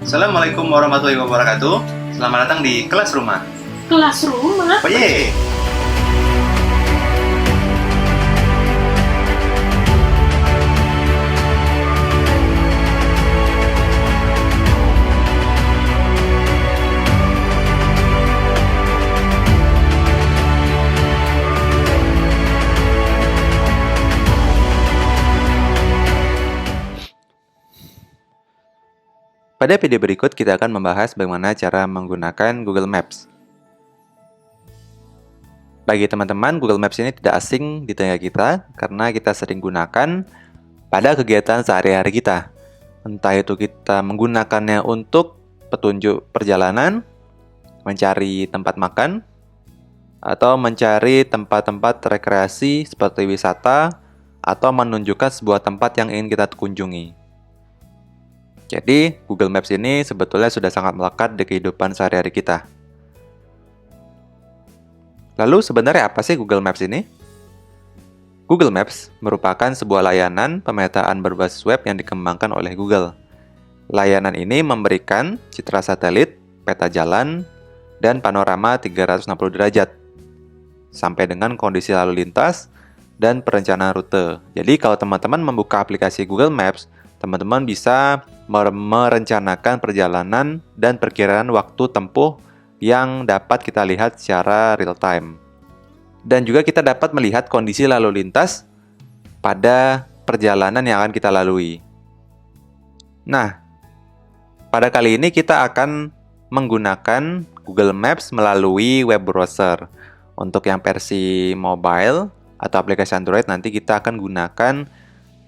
Assalamualaikum warahmatullahi wabarakatuh. Selamat datang di kelas rumah. Kelas rumah? Oh ye. Pada video berikut kita akan membahas bagaimana cara menggunakan Google Maps. Bagi teman-teman, Google Maps ini tidak asing di telinga kita karena kita sering gunakan pada kegiatan sehari-hari kita. Entah itu kita menggunakannya untuk petunjuk perjalanan, mencari tempat makan, atau mencari tempat-tempat rekreasi seperti wisata, atau menunjukkan sebuah tempat yang ingin kita kunjungi. Jadi, Google Maps ini sebetulnya sudah sangat melekat di kehidupan sehari-hari kita. Lalu, sebenarnya apa sih Google Maps ini? Google Maps merupakan sebuah layanan pemetaan berbasis web yang dikembangkan oleh Google. Layanan ini memberikan citra satelit, peta jalan, dan panorama 360 derajat, sampai dengan kondisi lalu lintas dan perencanaan rute. Jadi, kalau teman-teman membuka aplikasi Google Maps, teman-teman bisa merencanakan perjalanan dan perkiraan waktu tempuh yang dapat kita lihat secara real time. Dan juga kita dapat melihat kondisi lalu lintas pada perjalanan yang akan kita lalui. Nah, pada kali ini kita akan menggunakan Google Maps melalui web browser. Untuk yang versi mobile atau aplikasi Android nanti kita akan gunakan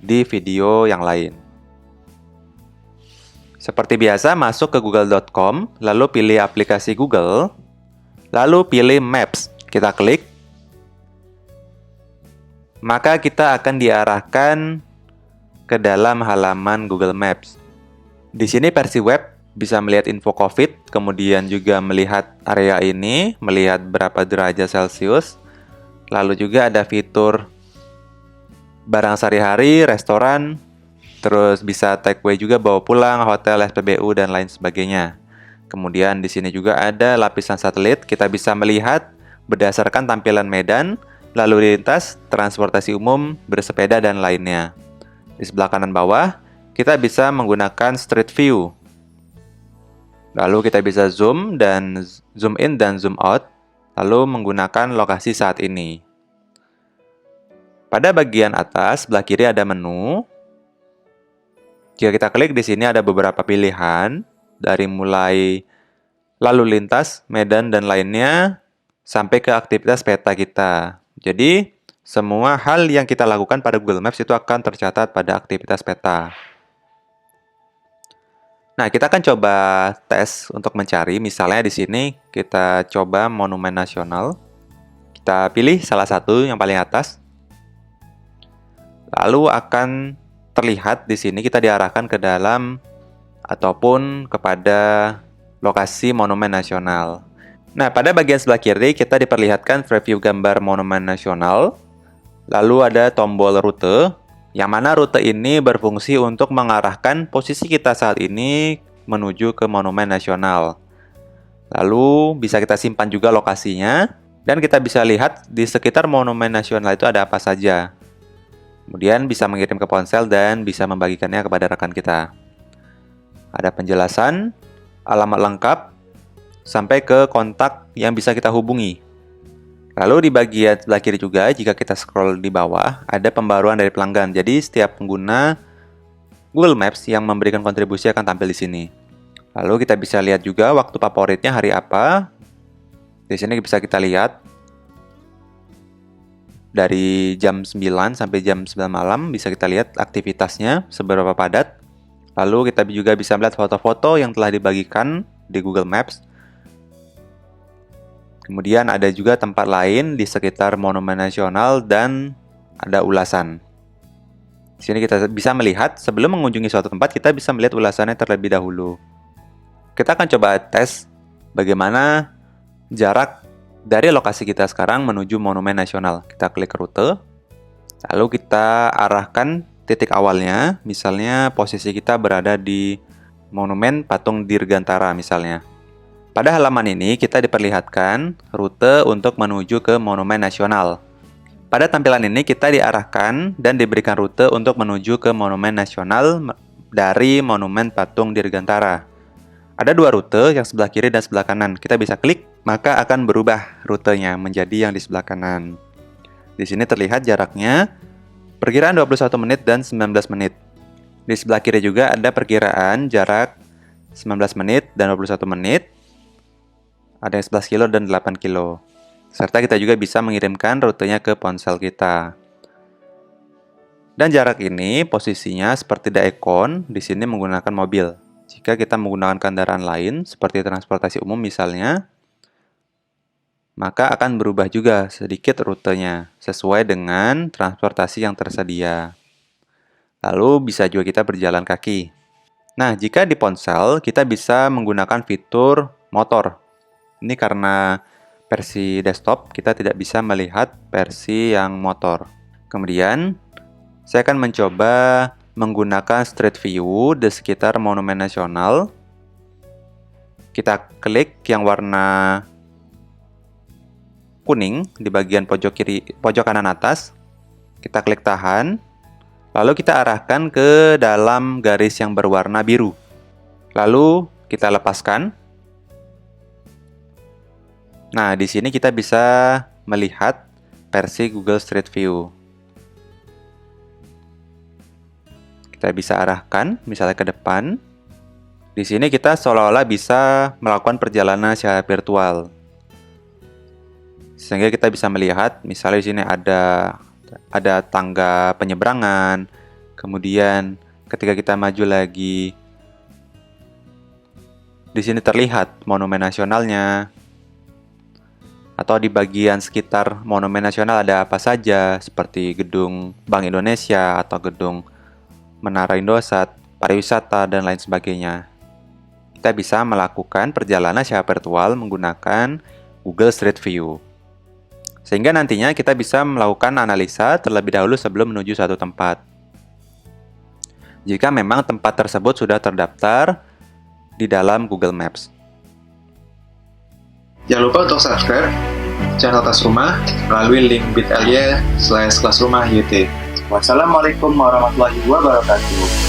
di video yang lain. Seperti biasa, masuk ke google.com, lalu pilih aplikasi Google, lalu pilih Maps. Kita klik. Maka kita akan diarahkan ke dalam halaman Google Maps. Di sini versi web bisa melihat info COVID, kemudian juga melihat area ini, melihat berapa derajat Celcius, lalu juga ada fitur barang sehari-hari, restoran, terus bisa take away juga, bawa pulang, hotel, SPBU, dan lain sebagainya. Kemudian di sini juga ada lapisan satelit, kita bisa melihat berdasarkan tampilan medan, lalu lintas, transportasi umum, bersepeda, dan lainnya. Di sebelah kanan bawah, kita bisa menggunakan Street View. Lalu kita bisa zoom in dan zoom out, lalu menggunakan lokasi saat ini. Pada bagian atas, sebelah kiri ada menu. Jika kita klik di sini ada beberapa pilihan, dari mulai lalu lintas, medan, dan lainnya, sampai ke aktivitas peta kita. Jadi, semua hal yang kita lakukan pada Google Maps itu akan tercatat pada aktivitas peta. Nah, kita akan coba tes untuk mencari. Misalnya di sini kita coba Monumen Nasional. Kita pilih salah satu yang paling atas. Lalu akan terlihat di sini kita diarahkan ke dalam ataupun kepada lokasi Monumen Nasional. Nah, pada bagian sebelah kiri kita diperlihatkan preview gambar Monumen Nasional. Lalu ada tombol rute, yang mana rute ini berfungsi untuk mengarahkan posisi kita saat ini menuju ke Monumen Nasional. Lalu bisa kita simpan juga lokasinya, dan kita bisa lihat di sekitar Monumen Nasional itu ada apa saja. Kemudian bisa mengirim ke ponsel dan bisa membagikannya kepada rekan kita. Ada penjelasan, alamat lengkap, sampai ke kontak yang bisa kita hubungi. Lalu di bagian sebelah kiri juga, jika kita scroll di bawah, ada pembaruan dari pelanggan. Jadi setiap pengguna Google Maps yang memberikan kontribusi akan tampil di sini. Lalu kita bisa lihat juga waktu favoritnya hari apa. Di sini bisa kita lihat dari jam 9 sampai jam 9 malam bisa kita lihat aktivitasnya seberapa padat. Lalu kita juga bisa melihat foto-foto yang telah dibagikan di Google Maps. Kemudian ada juga tempat lain di sekitar Monumen Nasional dan ada ulasan. Di sini kita bisa melihat sebelum mengunjungi suatu tempat kita bisa melihat ulasannya terlebih dahulu. Kita akan coba tes bagaimana jarak dari lokasi kita sekarang menuju Monumen Nasional. Kita klik rute, lalu kita arahkan titik awalnya, misalnya posisi kita berada di Monumen Patung Dirgantara misalnya. Pada halaman ini kita diperlihatkan rute untuk menuju ke Monumen Nasional. Pada tampilan ini kita diarahkan dan diberikan rute untuk menuju ke Monumen Nasional dari Monumen Patung Dirgantara. Ada dua rute, yang sebelah kiri dan sebelah kanan. Kita bisa klik, maka akan berubah rutenya menjadi yang di sebelah kanan. Di sini terlihat jaraknya perkiraan 21 menit dan 19 menit. Di sebelah kiri juga ada perkiraan jarak 19 menit dan 21 menit. Ada yang 11 kilo dan 8 kilo. Serta kita juga bisa mengirimkan rutenya ke ponsel kita. Dan jarak ini posisinya seperti daekon, di sini menggunakan mobil. Jika kita menggunakan kendaraan lain, seperti transportasi umum misalnya, maka akan berubah juga sedikit rutenya, sesuai dengan transportasi yang tersedia. Lalu bisa juga kita berjalan kaki. Nah, jika di ponsel, kita bisa menggunakan fitur motor. Ini karena versi desktop, kita tidak bisa melihat versi yang motor. Kemudian, saya akan mencoba menggunakan Street View di sekitar Monumen Nasional. Kita klik yang warna kuning di bagian pojok kanan atas. Kita klik tahan. Lalu kita arahkan ke dalam garis yang berwarna biru. Lalu kita lepaskan. Nah, di sini kita bisa melihat versi Google Street View. Kita bisa arahkan, misalnya ke depan. Di sini kita seolah-olah bisa melakukan perjalanan secara virtual. Sehingga kita bisa melihat, misalnya di sini ada tangga penyeberangan. Kemudian ketika kita maju lagi, di sini terlihat Monumen Nasionalnya. Atau di bagian sekitar Monumen Nasional ada apa saja, seperti gedung Bank Indonesia atau gedung Menara Indosat, pariwisata, dan lain sebagainya. Kita bisa melakukan perjalanan secara virtual menggunakan Google Street View. Sehingga nantinya kita bisa melakukan analisa terlebih dahulu sebelum menuju suatu tempat. Jika memang tempat tersebut sudah terdaftar di dalam Google Maps. Jangan lupa untuk subscribe channel Kelas Rumah melalui link bit.ly/kelasrumah.yt. Wassalamualaikum warahmatullahi wabarakatuh.